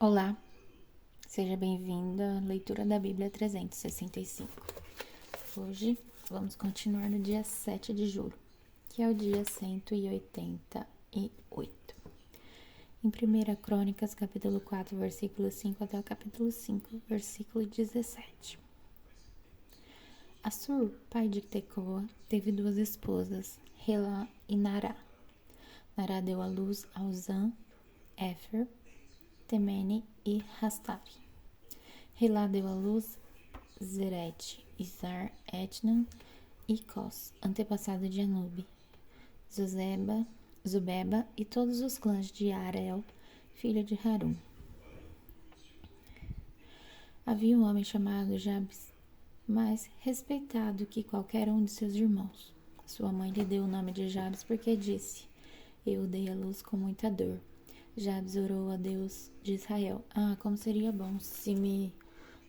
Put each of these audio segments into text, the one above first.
Olá, seja bem-vindo à leitura da Bíblia 365. Hoje vamos continuar no dia 7 de julho, que é o dia 188. Em 1 Crônicas, capítulo 4, versículo 5 até o capítulo 5, versículo 17. Assur, pai de Tecoa, teve duas esposas, Relá e Nará. Nará deu à luz a Uzã, Éfer, Temene e Rastari. Relá deu à luz Zerete, Izar, Etnan e Cós, antepassado de Anube, Zubeba e todos os clãs de Arel, filho de Harum. Havia um homem chamado Jabes, mais respeitado que qualquer um de seus irmãos. Sua mãe lhe deu o nome de Jabes porque disse: Eu dei à luz com muita dor. Jabes orou a Deus de Israel: como seria bom se me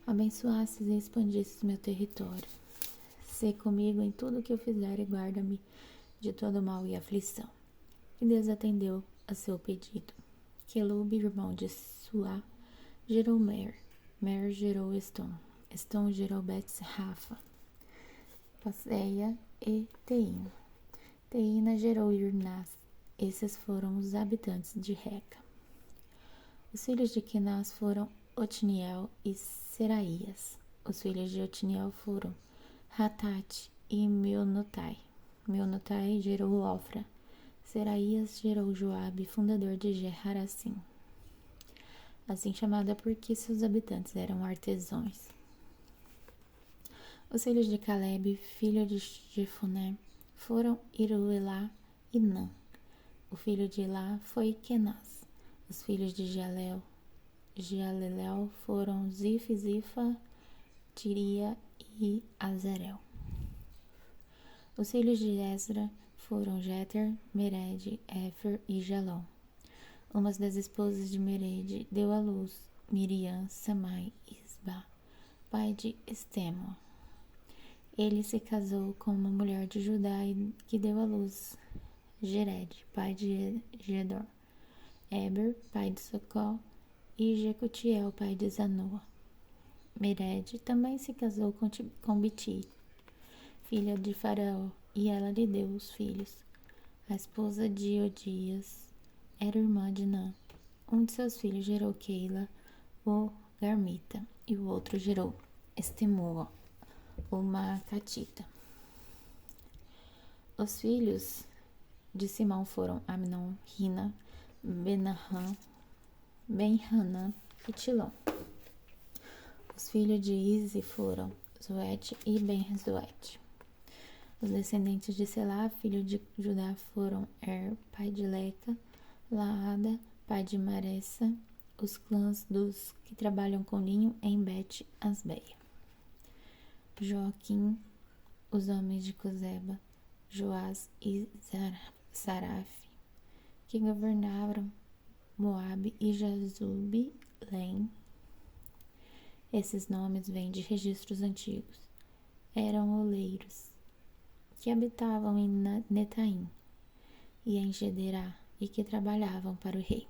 abençoasses e expandisses meu território. Sê comigo em tudo o que eu fizer e guarda-me de todo mal e aflição. E Deus atendeu a seu pedido. Quelube, irmão de Suá, gerou Mer. Mer gerou Estom. Estom gerou Bet-Rafa, Passeia e Teína. Teína gerou Irnás. Esses foram os habitantes de Reca. Os filhos de Quenaz foram Otniel e Seraías. Os filhos de Otniel foram Hatate e Meonotai. Meonotai gerou Ofra. Seraías gerou Joabe, fundador de Geraracim, assim chamada porque seus habitantes eram artesãos. Os filhos de Caleb, filho de Jefoné, foram Iruelá e Nã. O filho de Elá foi Quenaz. Os filhos de Jalelel foram Zif, Zifa, Tiria e Azarel. Os filhos de Ezra foram Jeter, Mered, Éfer e Jalom. Uma das esposas de Mered deu à luz Miriam, Samai e Isba, pai de Estemo. Ele se casou com uma mulher de Judá que deu à luz Jered, pai de Gedor, Eber, pai de Socó, e Jecutiel, pai de Zanoa. Mered também se casou com Biti, filha de Faraó, e ela lhe deu os filhos. A esposa de Odias era irmã de Nã. Um de seus filhos gerou Keila, o Garmita, e o outro gerou Estemoa, o Maacatita. Os filhos de Simão foram Amnon, Rina, Ben-Hanã e Tilom. Os filhos de Ize foram Zoete e Ben-Zoete. Os descendentes de Selá, filho de Judá, foram pai de Leca, Laada, pai de Maressa, os clãs dos que trabalham com linho em Bet-Asbeia. Joaquim, os homens de Cozeba, Joás e Saraf, que governaram Moabe e Jazube-Lém. Esses nomes vêm de registros antigos. Eram oleiros que habitavam em Netaim e em Gederá e que trabalhavam para o rei.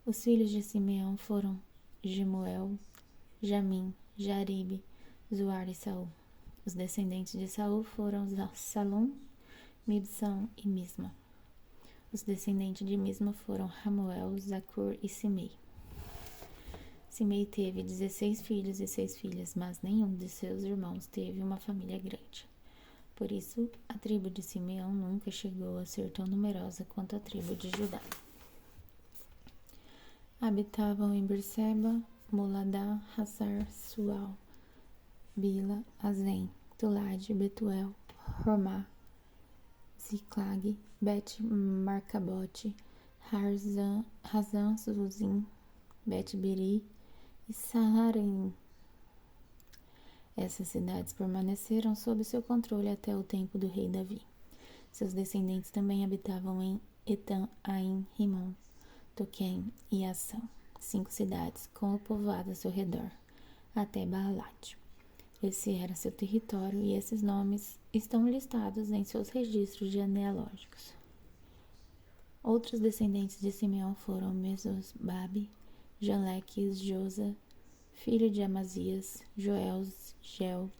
Os filhos de Simeão foram Gemuel, Jamim, Jaribe, Zoar e Saul. Os descendentes de Saul foram Salom, Mibsam e Misma. Os descendentes de Misma foram Ramuel, Zacur e Simei. Simei teve 16 filhos e 6 filhas, mas nenhum de seus irmãos teve uma família grande. Por isso, a tribo de Simeão nunca chegou a ser tão numerosa quanto a tribo de Judá. Habitavam em Berseba, Moladá, Hazar, Sual, Bila, Azem, Tulade, Betuel, Hormá, Ziclag, Bet-Marcabote, Razan, Zuzim, Bet-Beri e Saharim. Essas cidades permaneceram sob seu controle até o tempo do rei Davi. Seus descendentes também habitavam em Etam, Ain, Rimon, Toquém e Assã, 5 cidades com o povoado a seu redor, até Baalat. Esse era seu território e esses nomes estão listados em seus registros genealógicos. Outros descendentes de Simeão foram Mesobabe, Janleque, Josa, filho de Amazias, Joel, Gel,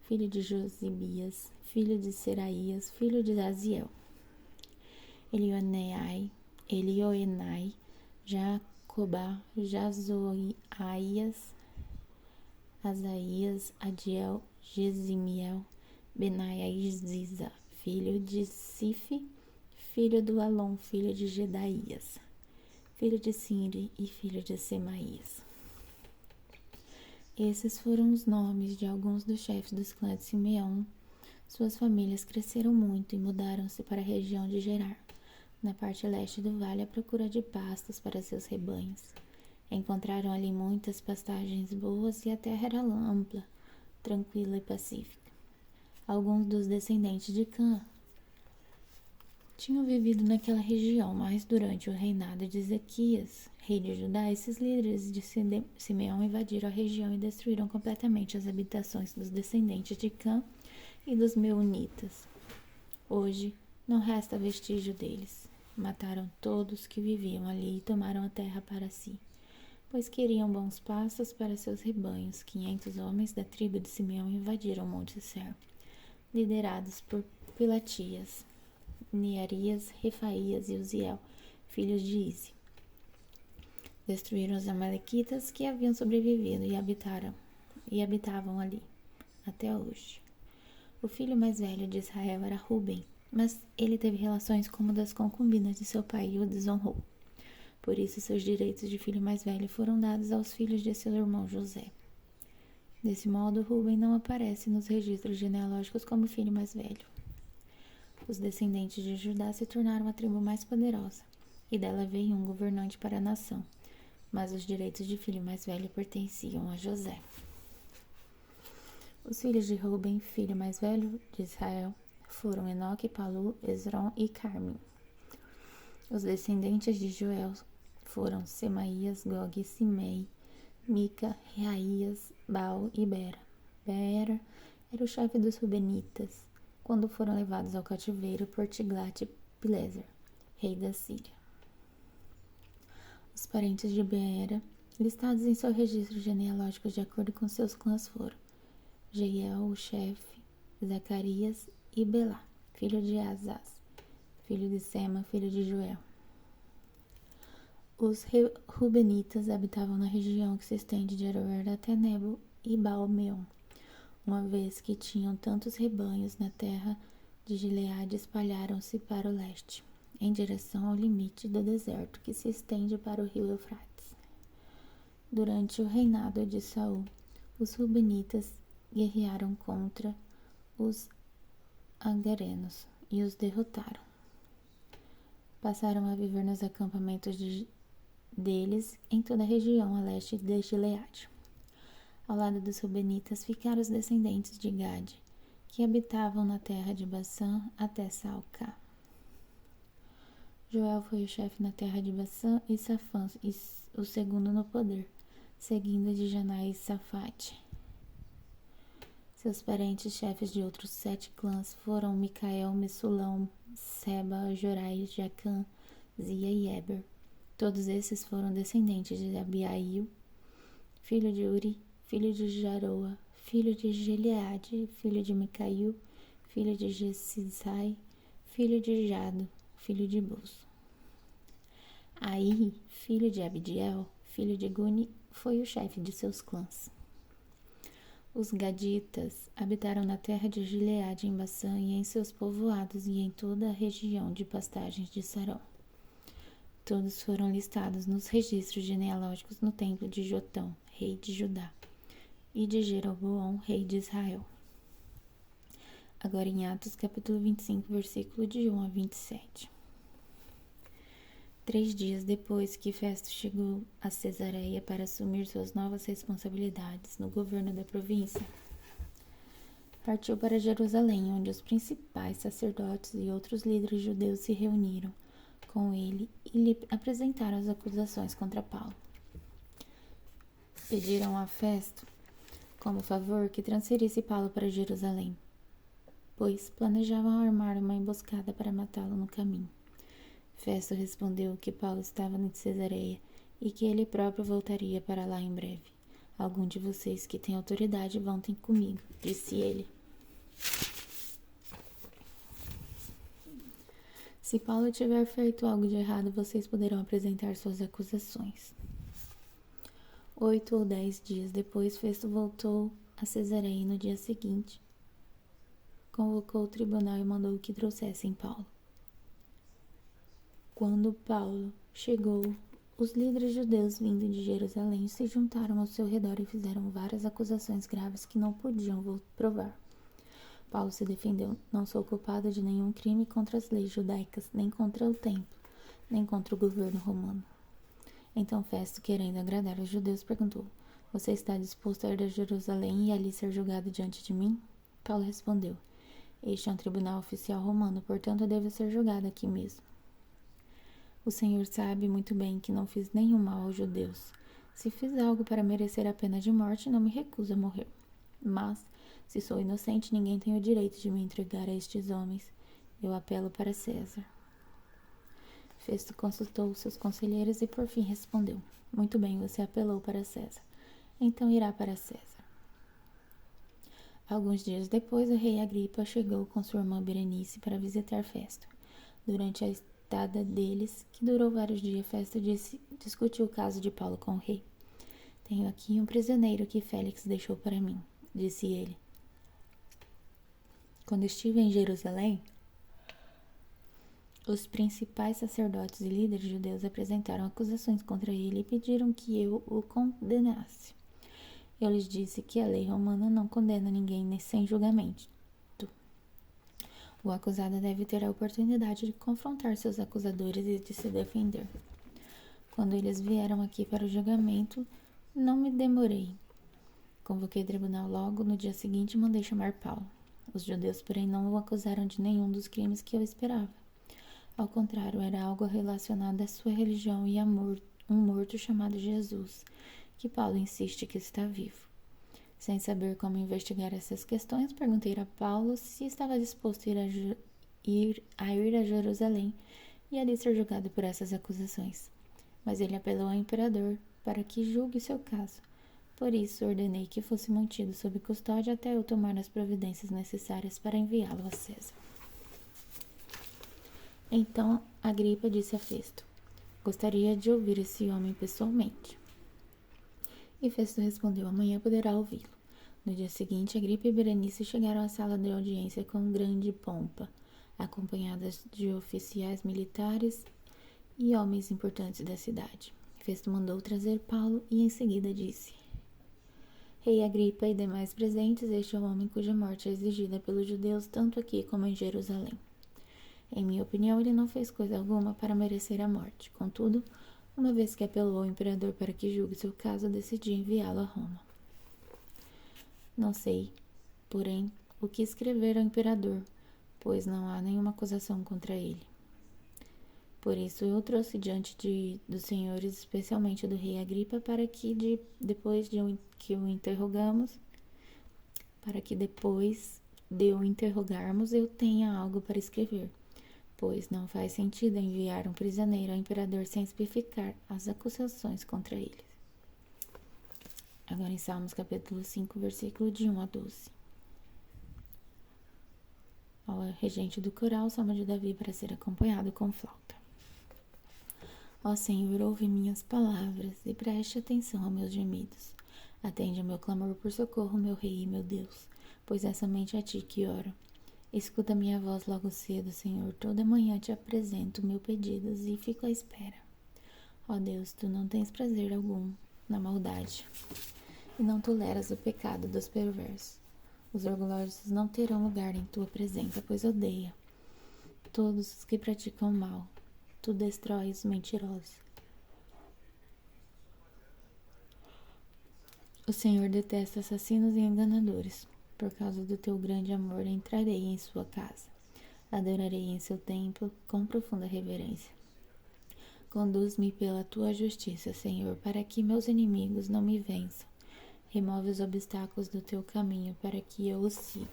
filho de Josibias, filho de Seraías, filho de Aziel, Elioenai, Jacobá, Jazoaias, Asaías, Adiel, Gesimiel, Benaia e Ziza, filho de Sife, filho do Alon, filho de Gedaías, filho de Sinri e filho de Semaías. Esses foram os nomes de alguns dos chefes dos clãs de Simeão. Suas famílias cresceram muito e mudaram-se para a região de Gerar, na parte leste do vale, à procura de pastos para seus rebanhos. Encontraram ali muitas pastagens boas e a terra era ampla, tranquila e pacífica. Alguns dos descendentes de Cã tinham vivido naquela região, mas durante o reinado de Ezequias, rei de Judá, esses líderes de Simeão invadiram a região e destruíram completamente as habitações dos descendentes de Cã e dos Meunitas. Hoje, não resta vestígio deles. Mataram todos que viviam ali e tomaram a terra para si, pois queriam bons pastos para seus rebanhos. 500 homens da tribo de Simeão invadiram o Monte Ser, liderados por Pilatias, Nearias, Refaías e Uziel, filhos de Isi. Destruíram os amalequitas que haviam sobrevivido e habitavam ali, até hoje. O filho mais velho de Israel era Ruben, mas ele teve relações com uma das concubinas de seu pai e o desonrou. Por isso, seus direitos de filho mais velho foram dados aos filhos de seu irmão José. Desse modo, Ruben não aparece nos registros genealógicos como filho mais velho. Os descendentes de Judá se tornaram a tribo mais poderosa, e dela veio um governante para a nação, mas os direitos de filho mais velho pertenciam a José. Os filhos de Ruben, filho mais velho de Israel, foram Enoque, Palu, Esrom e Carmi. Os descendentes de Joel foram Semaías, Gog, Simei, Mica, Reaías, Baal e Bera. Bera era o chefe dos Rubenitas, quando foram levados ao cativeiro por Tiglat-Pileser, rei da Síria. Os parentes de Beera, listados em seu registro genealógico de acordo com seus clãs, foram Jeiel, o chefe, Zacarias e Belá, filho de Azaz, filho de Sema, filho de Joel. Os Rubenitas habitavam na região que se estende de Aroer até Nebo e Baal-Meon, uma vez que tinham tantos rebanhos na terra de Gileade, espalharam-se para o leste, em direção ao limite do deserto que se estende para o rio Eufrates. Durante o reinado de Saul, os Rubenitas guerrearam contra os agarenos e os derrotaram. Passaram a viver nos acampamentos deles em toda a região a leste de Gileade. Ao lado dos Rubenitas ficaram os descendentes de Gade, que habitavam na terra de Bassã até Salcá. Joel foi o chefe na terra de Bassã e Safã, o segundo no poder, seguindo de Janá e Safate. Seus parentes chefes de outros 7 clãs foram Micael, Messulão, Seba, Jorai, Jacã, Zia e Eber. Todos esses foram descendentes de Abiail, filho de Uri, filho de Jaroa, filho de Gileade, filho de Micail, filho de Jesisai, filho de Jado, filho de Bus. Aí, filho de Abdiel, filho de Guni, foi o chefe de seus clãs. Os Gaditas habitaram na terra de Gileade, em Bassã e em seus povoados e em toda a região de pastagens de Sarón. Todos foram listados nos registros genealógicos no templo de Jotão, rei de Judá, e de Jeroboão, rei de Israel. Agora em Atos, capítulo 25, versículo de 1 a 27. 3 dias depois que Festo chegou a Cesareia para assumir suas novas responsabilidades no governo da província, partiu para Jerusalém, onde os principais sacerdotes e outros líderes judeus se reuniram com ele e lhe apresentaram as acusações contra Paulo. Pediram a Festo, como favor, que transferisse Paulo para Jerusalém, pois planejavam armar uma emboscada para matá-lo no caminho. Festo respondeu que Paulo estava em Cesareia e que ele próprio voltaria para lá em breve. Algum de vocês que tem autoridade voltem comigo, disse ele. Se Paulo tiver feito algo de errado, vocês poderão apresentar suas acusações. 8 ou 10 dias depois, Festo voltou a Cesareia e no dia seguinte convocou o tribunal e mandou que trouxessem Paulo. Quando Paulo chegou, os líderes judeus vindo de Jerusalém se juntaram ao seu redor e fizeram várias acusações graves que não podiam provar. Paulo se defendeu: não sou culpado de nenhum crime contra as leis judaicas, nem contra o templo, nem contra o governo romano. Então Festo, querendo agradar os judeus, perguntou: você está disposto a ir a Jerusalém e ali ser julgado diante de mim? Paulo respondeu: este é um tribunal oficial romano, portanto eu devo ser julgado aqui mesmo. O Senhor sabe muito bem que não fiz nenhum mal aos judeus. Se fiz algo para merecer a pena de morte, não me recuso a morrer. Mas, se sou inocente, ninguém tem o direito de me entregar a estes homens. Eu apelo para César. Festo consultou seus conselheiros e por fim respondeu: muito bem, você apelou para César. Então irá para César. Alguns dias depois, o rei Agripa chegou com sua irmã Berenice para visitar Festo. Durante a estada deles, que durou vários dias, Festo discutiu o caso de Paulo com o rei. Tenho aqui um prisioneiro que Félix deixou para mim, disse ele. Quando estive em Jerusalém, os principais sacerdotes e líderes judeus apresentaram acusações contra ele e pediram que eu o condenasse. Eu lhes disse que a lei romana não condena ninguém sem julgamento. O acusado deve ter a oportunidade de confrontar seus acusadores e de se defender. Quando eles vieram aqui para o julgamento, não me demorei. Convoquei o tribunal logo no dia seguinte e mandei chamar Paulo. Os judeus, porém, não o acusaram de nenhum dos crimes que eu esperava. Ao contrário, era algo relacionado à sua religião e a um morto chamado Jesus, que Paulo insiste que está vivo. Sem saber como investigar essas questões, perguntei a Paulo se estava disposto a ir a Jerusalém e ali ser julgado por essas acusações. Mas ele apelou ao imperador para que julgue seu caso. Por isso, ordenei que fosse mantido sob custódia até eu tomar as providências necessárias para enviá-lo a César. Então, Agripa disse a Festo: gostaria de ouvir esse homem pessoalmente. E Festo respondeu: amanhã poderá ouvi-lo. No dia seguinte, Agripa e Berenice chegaram à sala de audiência com grande pompa, acompanhadas de oficiais militares e homens importantes da cidade. Festo mandou trazer Paulo e em seguida disse: Rei Agripa e demais presentes, este é o homem cuja morte é exigida pelos judeus tanto aqui como em Jerusalém. Em minha opinião, ele não fez coisa alguma para merecer a morte. Contudo, uma vez que apelou ao imperador para que julgue seu caso, decidi enviá-lo a Roma. Não sei, porém, o que escrever ao imperador, pois não há nenhuma acusação contra ele. Por isso eu trouxe diante dos senhores, especialmente do rei Agripa, para que depois de o interrogarmos, eu tenha algo para escrever, pois não faz sentido enviar um prisioneiro ao imperador sem especificar as acusações contra ele. Agora em Salmos capítulo 5, versículo de 1 a 12. Ao regente do coral, Salmo de Davi para ser acompanhado com flauta. Ó Senhor, ouve minhas palavras e preste atenção aos meus gemidos. Atende ao meu clamor por socorro, meu Rei e meu Deus, pois é somente a Ti que oro. Escuta minha voz logo cedo, Senhor. Toda manhã te apresento meus pedidos e fico à espera. Ó Deus, Tu não tens prazer algum na maldade e não toleras o pecado dos perversos. Os orgulhosos não terão lugar em Tua presença, pois odeia todos os que praticam mal. Tu destróis os mentirosos. O Senhor detesta assassinos e enganadores. Por causa do teu grande amor, entrarei em sua casa. Adorarei em seu templo com profunda reverência. Conduz-me pela tua justiça, Senhor, para que meus inimigos não me vençam. Remove os obstáculos do teu caminho para que eu os siga.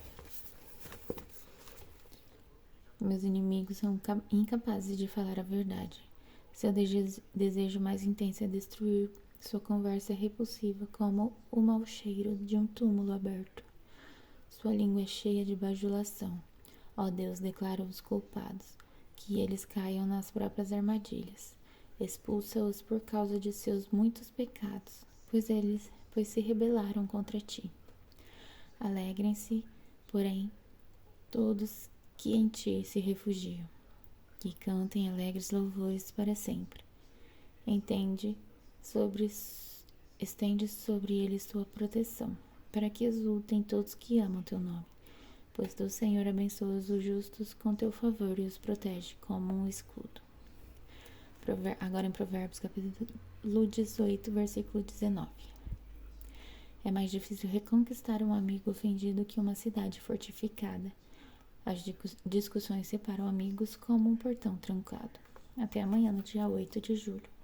Meus inimigos são incapazes de falar a verdade. Seu desejo mais intenso é destruir. Sua conversa é repulsiva como o mau cheiro de um túmulo aberto. Sua língua é cheia de bajulação. Ó Deus, declara os culpados, que eles caiam nas próprias armadilhas. Expulsa-os por causa de seus muitos pecados, pois se rebelaram contra ti. Alegrem-se, porém, todos que em ti se refugiam, que cantem alegres louvores para sempre. Estende sobre eles tua proteção, para que exultem todos que amam teu nome. Pois tu, Senhor, abençoas os justos com teu favor e os protege como um escudo. Agora em Provérbios, capítulo 18, versículo 19. É mais difícil reconquistar um amigo ofendido que uma cidade fortificada. As discussões separam amigos como um portão trancado. Até amanhã, no dia 8 de julho.